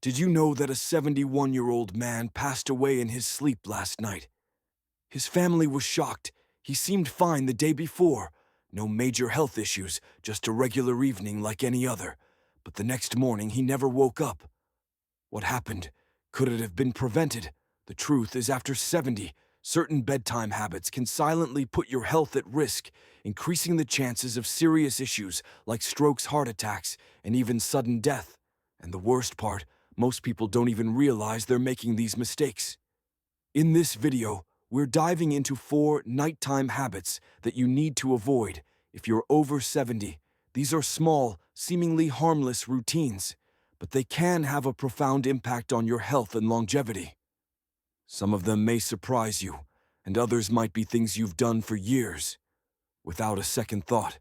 Did you know that a 71-year-old man passed away in his sleep last night? His family was shocked. He seemed fine the day before. No major health issues, just a regular evening like any other. But the next morning he never woke up. What happened? Could it have been prevented? The truth is, after 70, certain bedtime habits can silently put your health at risk, increasing the chances of serious issues like strokes, heart attacks, and even sudden death. And the worst part, most people don't even realize they're making these mistakes. In this video, we're diving into 4 nighttime habits that you need to avoid if you're over 70. These are small, seemingly harmless routines, but they can have a profound impact on your health and longevity. Some of them may surprise you, and others might be things you've done for years, without a second thought.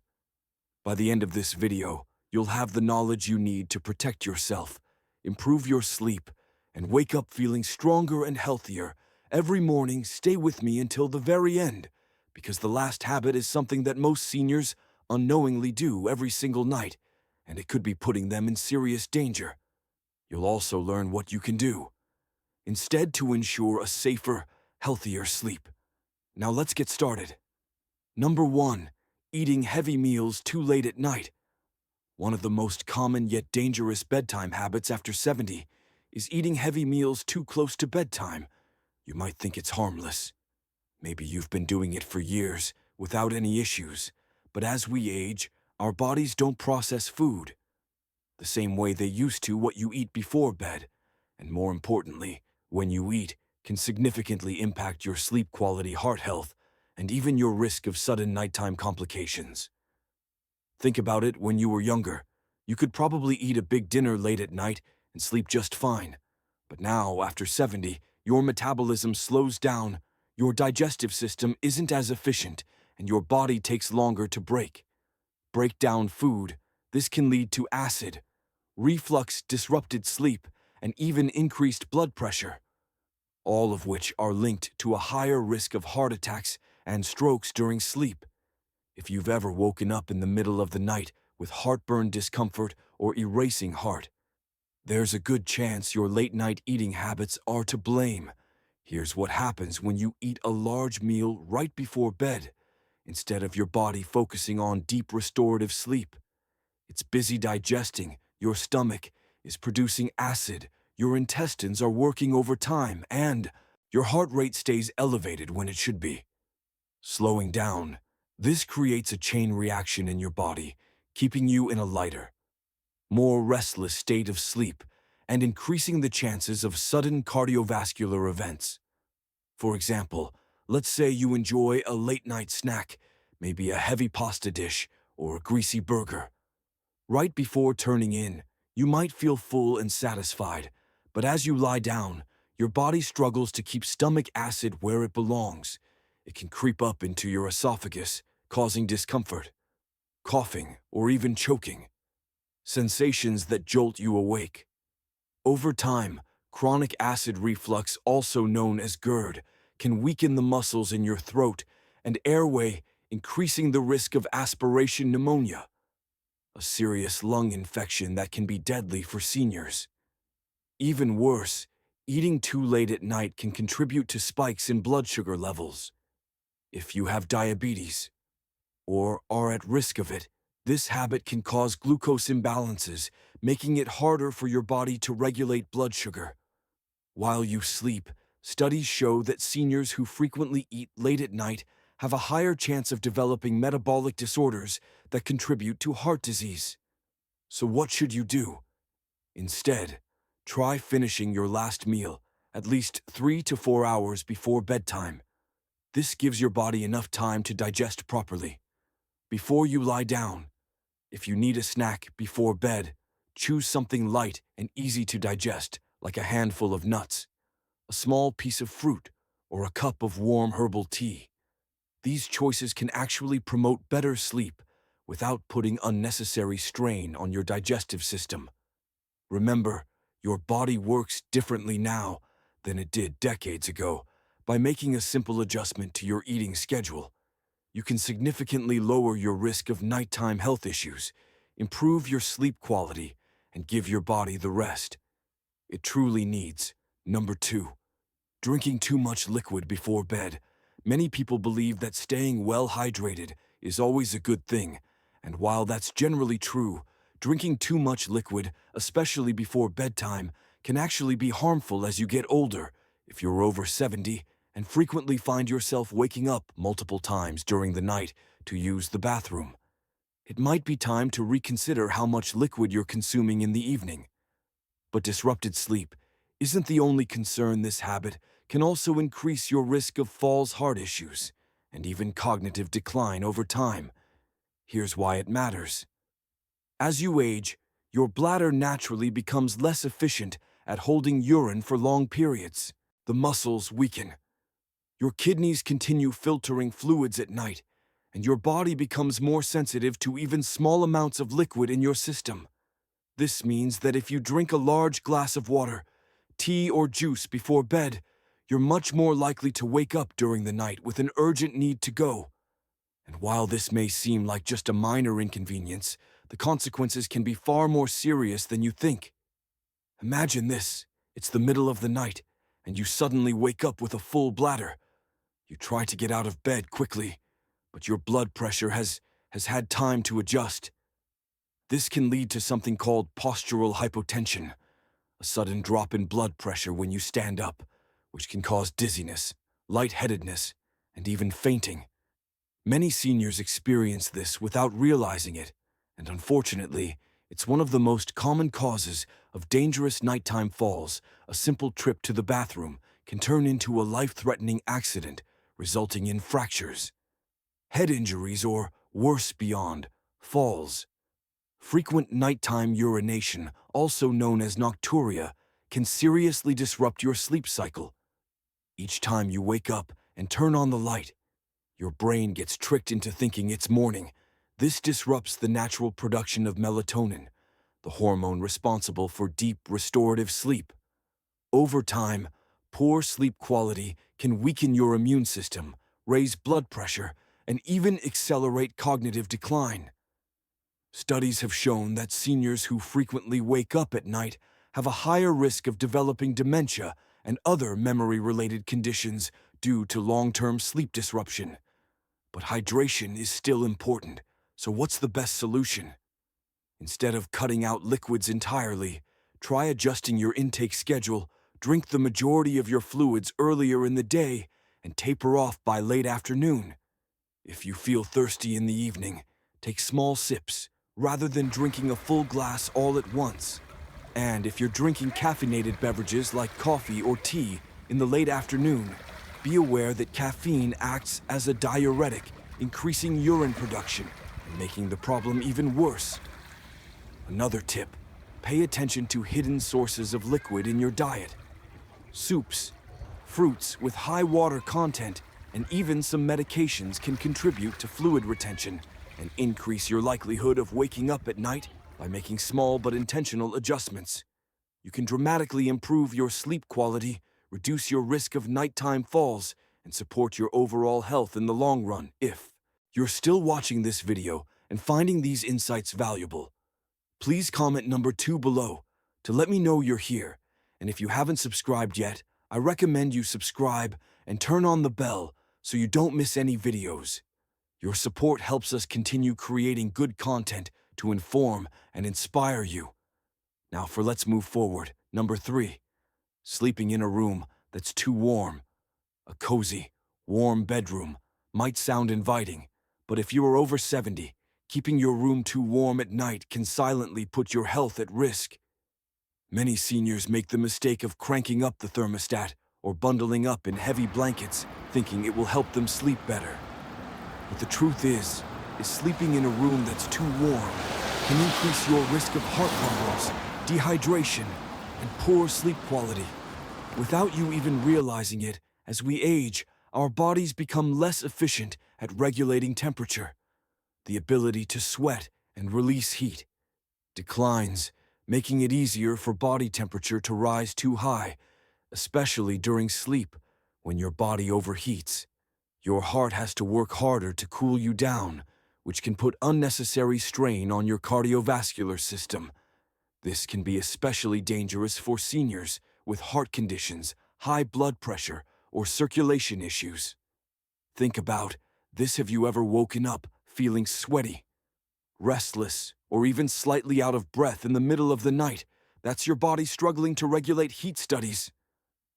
By the end of this video, you'll have the knowledge you need to protect yourself, improve your sleep, and wake up feeling stronger and healthier. Every morning, stay with me until the very end, because the last habit is something that most seniors unknowingly do every single night, and it could be putting them in serious danger. You'll also learn what you can do instead to ensure a safer, healthier sleep. Now let's get started. Number 1. Eating heavy meals too late at night. One of the most common yet dangerous bedtime habits after 70 is eating heavy meals too close to bedtime. You might think it's harmless. Maybe you've been doing it for years without any issues, but as we age, our bodies don't process food the same way they used to. What you eat before bed, and more importantly, when you eat, can significantly impact your sleep quality, heart health, and even your risk of sudden nighttime complications. Think about it. When you were younger, you could probably eat a big dinner late at night and sleep just fine. But now, after 70, your metabolism slows down, your digestive system isn't as efficient, and your body takes longer to break down food. This can lead to acid, reflux, disrupted sleep, and even increased blood pressure, all of which are linked to a higher risk of heart attacks and strokes during sleep. If you've ever woken up in the middle of the night with heartburn, discomfort, or erasing heart, there's a good chance your late-night eating habits are to blame. Here's what happens when you eat a large meal right before bed, instead of your body focusing on deep restorative sleep. It's busy digesting, your stomach is producing acid, your intestines are working overtime, and your heart rate stays elevated when it should be slowing down. This creates a chain reaction in your body, keeping you in a lighter, more restless state of sleep and increasing the chances of sudden cardiovascular events. For example, let's say you enjoy a late-night snack, maybe a heavy pasta dish or a greasy burger. Right before turning in, you might feel full and satisfied, but as you lie down, your body struggles to keep stomach acid where it belongs. It can creep up into your esophagus, causing discomfort, coughing, or even choking, sensations that jolt you awake. Over time, chronic acid reflux, also known as GERD, can weaken the muscles in your throat and airway, increasing the risk of aspiration pneumonia, a serious lung infection that can be deadly for seniors. Even worse, eating too late at night can contribute to spikes in blood sugar levels. If you have diabetes or are at risk of it, this habit can cause glucose imbalances, making it harder for your body to regulate blood sugar. While you sleep, studies show that seniors who frequently eat late at night have a higher chance of developing metabolic disorders that contribute to heart disease. So what should you do? Instead, try finishing your last meal at least 3 to 4 hours before bedtime. This gives your body enough time to digest properly. Before you lie down, if you need a snack before bed, choose something light and easy to digest, like a handful of nuts, a small piece of fruit, or a cup of warm herbal tea. These choices can actually promote better sleep without putting unnecessary strain on your digestive system. Remember, your body works differently now than it did decades ago. By making a simple adjustment to your eating schedule, you can significantly lower your risk of nighttime health issues, improve your sleep quality, and give your body the rest it truly needs. Number 2. Drinking too much liquid before bed. Many people believe that staying well hydrated is always a good thing, and while that's generally true, drinking too much liquid, especially before bedtime, can actually be harmful as you get older. If you're over 70 and frequently find yourself waking up multiple times during the night to use the bathroom, it might be time to reconsider how much liquid you're consuming in the evening. But disrupted sleep isn't the only concern. This habit can also increase your risk of falls, heart issues, and even cognitive decline over time. Here's why it matters. As you age, your bladder naturally becomes less efficient at holding urine for long periods. The muscles weaken. Your kidneys continue filtering fluids at night, and your body becomes more sensitive to even small amounts of liquid in your system. This means that if you drink a large glass of water, tea, or juice before bed, you're much more likely to wake up during the night with an urgent need to go. And while this may seem like just a minor inconvenience, the consequences can be far more serious than you think. Imagine this: it's the middle of the night, and you suddenly wake up with a full bladder. You try to get out of bed quickly, but your blood pressure has had time to adjust. This can lead to something called postural hypotension, a sudden drop in blood pressure when you stand up, which can cause dizziness, lightheadedness, and even fainting. Many seniors experience this without realizing it, and unfortunately, it's one of the most common causes of dangerous nighttime falls. A simple trip to the bathroom can turn into a life-threatening accident, resulting in fractures, head injuries, or worse beyond, falls. Frequent nighttime urination, also known as nocturia, can seriously disrupt your sleep cycle. Each time you wake up and turn on the light, your brain gets tricked into thinking it's morning. This disrupts the natural production of melatonin, the hormone responsible for deep, restorative sleep. Over time, poor sleep quality can weaken your immune system, raise blood pressure, and even accelerate cognitive decline. Studies have shown that seniors who frequently wake up at night have a higher risk of developing dementia and other memory-related conditions due to long-term sleep disruption. But hydration is still important, so what's the best solution? Instead of cutting out liquids entirely, try adjusting your intake schedule, drink the majority of your fluids earlier in the day, and taper off by late afternoon. If you feel thirsty in the evening, take small sips, rather than drinking a full glass all at once. And if you're drinking caffeinated beverages like coffee or tea in the late afternoon, be aware that caffeine acts as a diuretic, increasing urine production and making the problem even worse. Another tip: pay attention to hidden sources of liquid in your diet. Soups, fruits with high water content, and even some medications can contribute to fluid retention and increase your likelihood of waking up at night. By making small but intentional adjustments, you can dramatically improve your sleep quality, reduce your risk of nighttime falls, and support your overall health in the long run. If you're still watching this video and finding these insights valuable, please comment number 2 below to let me know you're here. And if you haven't subscribed yet, I recommend you subscribe and turn on the bell so you don't miss any videos. Your support helps us continue creating good content to inform and inspire you. Now let's move forward. Number 3, sleeping in a room that's too warm. A cozy, warm bedroom might sound inviting, but if you are over 70, keeping your room too warm at night can silently put your health at risk. Many seniors make the mistake of cranking up the thermostat or bundling up in heavy blankets, thinking it will help them sleep better. But the truth is sleeping in a room that's too warm can increase your risk of heart problems, dehydration, and poor sleep quality. Without you even realizing it, as we age, our bodies become less efficient at regulating temperature. The ability to sweat and release heat declines, making it easier for body temperature to rise too high, especially during sleep when your body overheats. Your heart has to work harder to cool you down, which can put unnecessary strain on your cardiovascular system. This can be especially dangerous for seniors with heart conditions, high blood pressure, or circulation issues. Think about this: have you ever woken up feeling sweaty, restless, or even slightly out of breath in the middle of the night? That's your body struggling to regulate heat. Studies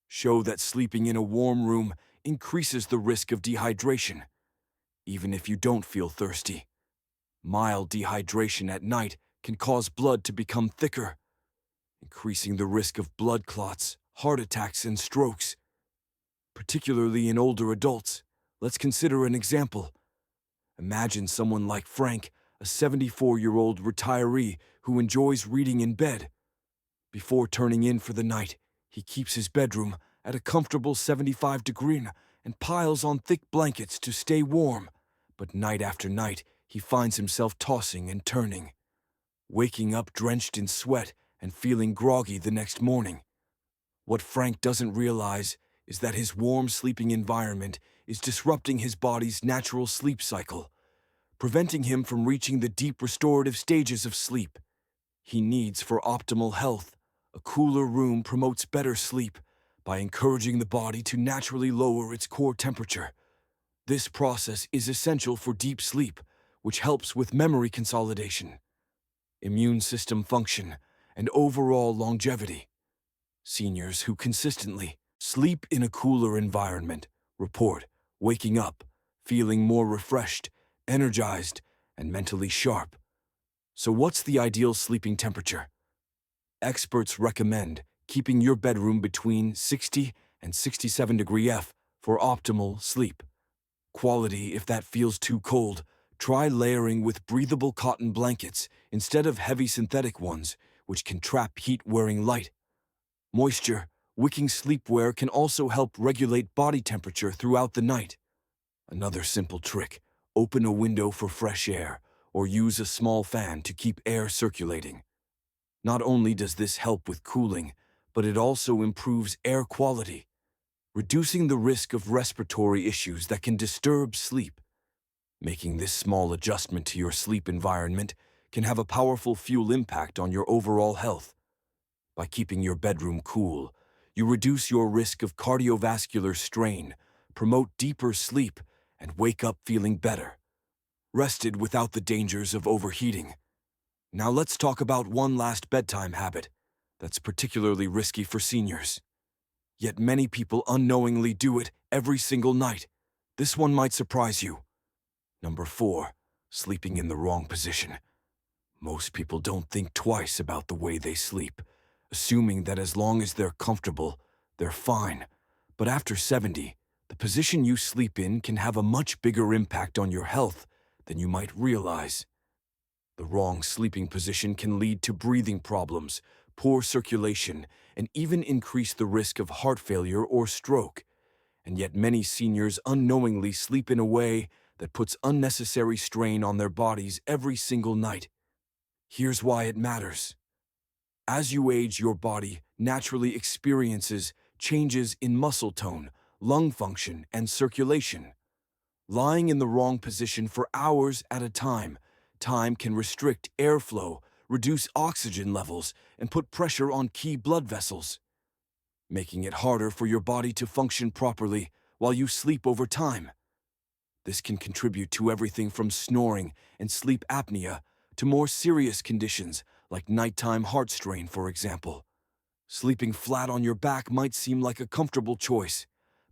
show that sleeping in a warm room increases the risk of dehydration, even if you don't feel thirsty. Mild dehydration at night can cause blood to become thicker, increasing the risk of blood clots, heart attacks, and strokes, particularly in older adults. Let's consider an example. Imagine someone like Frank, a 74-year-old retiree who enjoys reading in bed. Before turning in for the night, he keeps his bedroom at a comfortable 75 degrees and piles on thick blankets to stay warm. But night after night, he finds himself tossing and turning, waking up drenched in sweat and feeling groggy the next morning. What Frank doesn't realize is that his warm sleeping environment is disrupting his body's natural sleep cycle, preventing him from reaching the deep restorative stages of sleep he needs for optimal health. A cooler room promotes better sleep by encouraging the body to naturally lower its core temperature. This process is essential for deep sleep, which helps with memory consolidation, immune system function, and overall longevity. Seniors who consistently sleep in a cooler environment report waking up feeling more refreshed, energized, and mentally sharp. So what's the ideal sleeping temperature? Experts recommend keeping your bedroom between 60 and 67 degrees F for optimal sleep quality. If that feels too cold, try layering with breathable cotton blankets instead of heavy synthetic ones, which can trap heat. Wearing light, moisture, wicking sleepwear can also help regulate body temperature throughout the night. Another simple trick: open a window for fresh air or use a small fan to keep air circulating. Not only does this help with cooling, but it also improves air quality, reducing the risk of respiratory issues that can disturb sleep. Making this small adjustment to your sleep environment can have a powerful fuel impact on your overall health. By keeping your bedroom cool, you reduce your risk of cardiovascular strain, promote deeper sleep, and wake up feeling better, rested without the dangers of overheating. Now let's talk about one last bedtime habit that's particularly risky for seniors. Yet many people unknowingly do it every single night. This one might surprise you. Number 4, sleeping in the wrong position. Most people don't think twice about the way they sleep, assuming that as long as they're comfortable, they're fine. But after 70, the position you sleep in can have a much bigger impact on your health than you might realize. The wrong sleeping position can lead to breathing problems, poor circulation, and even increase the risk of heart failure or stroke. And yet many seniors unknowingly sleep in a way that puts unnecessary strain on their bodies every single night. Here's why it matters. As you age, your body naturally experiences changes in muscle tone, lung function, and circulation. Lying in the wrong position for hours at a time can restrict airflow, reduce oxygen levels, and put pressure on key blood vessels, making it harder for your body to function properly while you sleep over time. This can contribute to everything from snoring and sleep apnea to more serious conditions like nighttime heart strain, for example. Sleeping flat on your back might seem like a comfortable choice,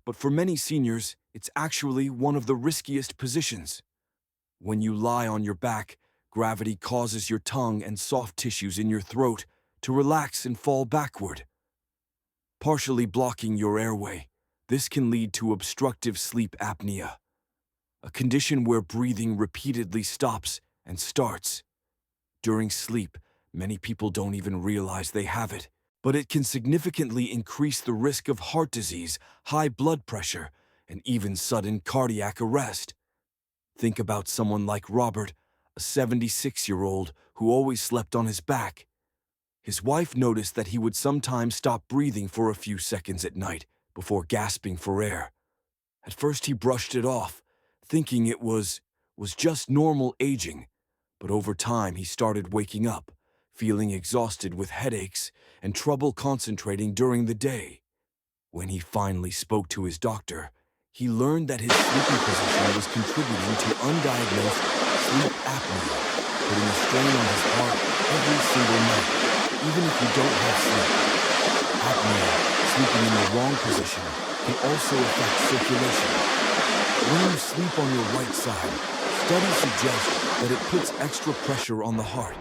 but for many seniors, it's actually one of the riskiest positions. When you lie on your back, gravity causes your tongue and soft tissues in your throat to relax and fall backward, partially blocking your airway. This can lead to obstructive sleep apnea, a condition where breathing repeatedly stops and starts. During sleep, many people don't even realize they have it, but it can significantly increase the risk of heart disease, high blood pressure, and even sudden cardiac arrest. Think about someone like Robert, a 76-year-old who always slept on his back. His wife noticed that he would sometimes stop breathing for a few seconds at night before gasping for air. At first he brushed it off, thinking it was just normal aging, but over time he started waking up, feeling exhausted with headaches and trouble concentrating during the day. When he finally spoke to his doctor, he learned that his sleeping position was contributing to undiagnosed sleep apnea, putting a strain on his heart every single night, even if you don't have sleep. Apnea, sleeping in the wrong position, can also affect circulation. When you sleep on your right side, studies suggest that it puts extra pressure on the heart,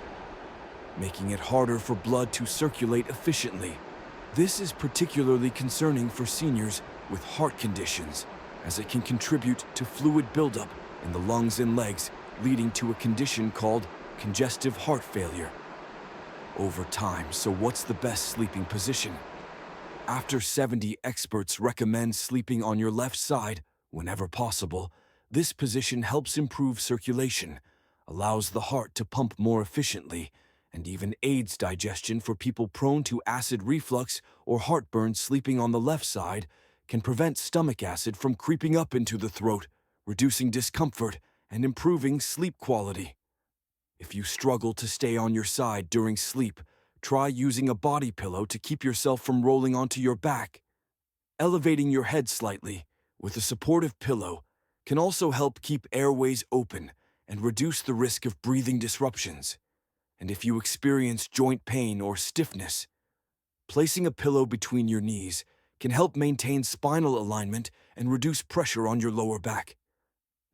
making it harder for blood to circulate efficiently. This is particularly concerning for seniors with heart conditions, as it can contribute to fluid buildup in the lungs and legs, leading to a condition called congestive heart failure. Over time, so what's the best sleeping position? After 70, experts recommend sleeping on your left side whenever possible. This position helps improve circulation, allows the heart to pump more efficiently, and even aids digestion for people prone to acid reflux or heartburn. Sleeping on the left side can prevent stomach acid from creeping up into the throat, reducing discomfort and improving sleep quality. If you struggle to stay on your side during sleep, try using a body pillow to keep yourself from rolling onto your back. Elevating your head slightly with a supportive pillow can also help keep airways open and reduce the risk of breathing disruptions. And if you experience joint pain or stiffness, placing a pillow between your knees can help maintain spinal alignment and reduce pressure on your lower back.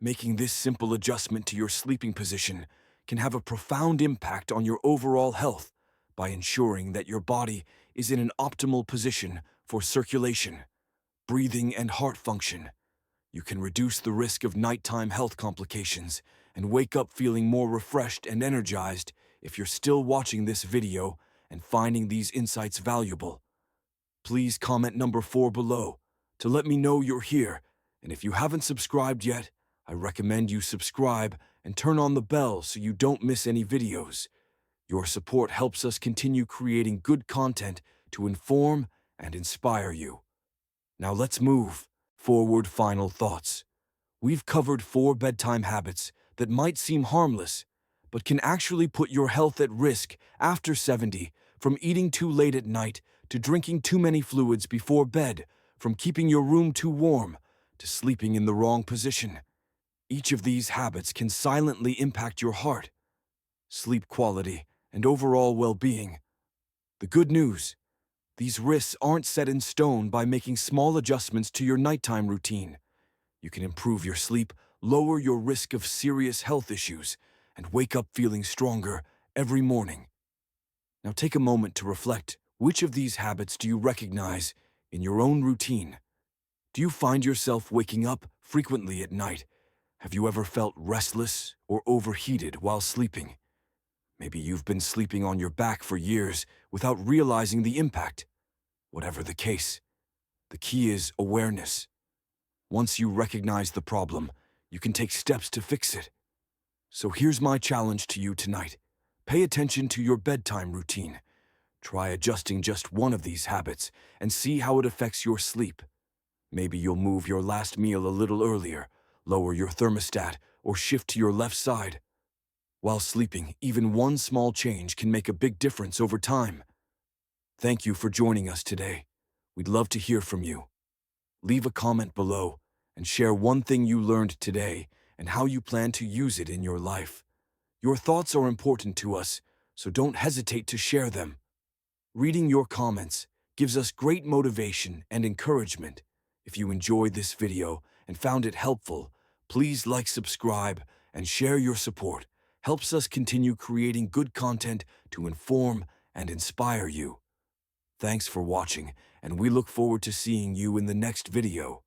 Making this simple adjustment to your sleeping position can have a profound impact on your overall health by ensuring that your body is in an optimal position for circulation, breathing, and heart function. You can reduce the risk of nighttime health complications and wake up feeling more refreshed and energized. If you're still watching this video and finding these insights valuable, please comment number 4 below to let me know you're here. And if you haven't subscribed yet, I recommend you subscribe and turn on the bell so you don't miss any videos. Your support helps us continue creating good content to inform and inspire you. Now let's move forward. Final thoughts. We've covered 4 bedtime habits that might seem harmless, but can actually put your health at risk. After 70, from eating too late at night to drinking too many fluids before bed, from keeping your room too warm to sleeping in the wrong position. Each of these habits can silently impact your heart, sleep quality, and overall well-being. The good news: these risks aren't set in stone. By making small adjustments to your nighttime routine, you can improve your sleep, lower your risk of serious health issues, and wake up feeling stronger every morning. Now take a moment to reflect. Which of these habits do you recognize in your own routine? Do you find yourself waking up frequently at night? Have you ever felt restless or overheated while sleeping? Maybe you've been sleeping on your back for years without realizing the impact. Whatever the case, the key is awareness. Once you recognize the problem, you can take steps to fix it. So here's my challenge to you tonight. Pay attention to your bedtime routine. Try adjusting just one of these habits and see how it affects your sleep. Maybe you'll move your last meal a little earlier, lower your thermostat, or shift to your left side. While sleeping, even one small change can make a big difference over time. Thank you for joining us today. We'd love to hear from you. Leave a comment below and share one thing you learned today and how you plan to use it in your life. Your thoughts are important to us, so don't hesitate to share them. Reading your comments gives us great motivation and encouragement. If you enjoyed this video and found it helpful, please like, subscribe, and share. Your support helps us continue creating good content to inform and inspire you. Thanks for watching, and we look forward to seeing you in the next video.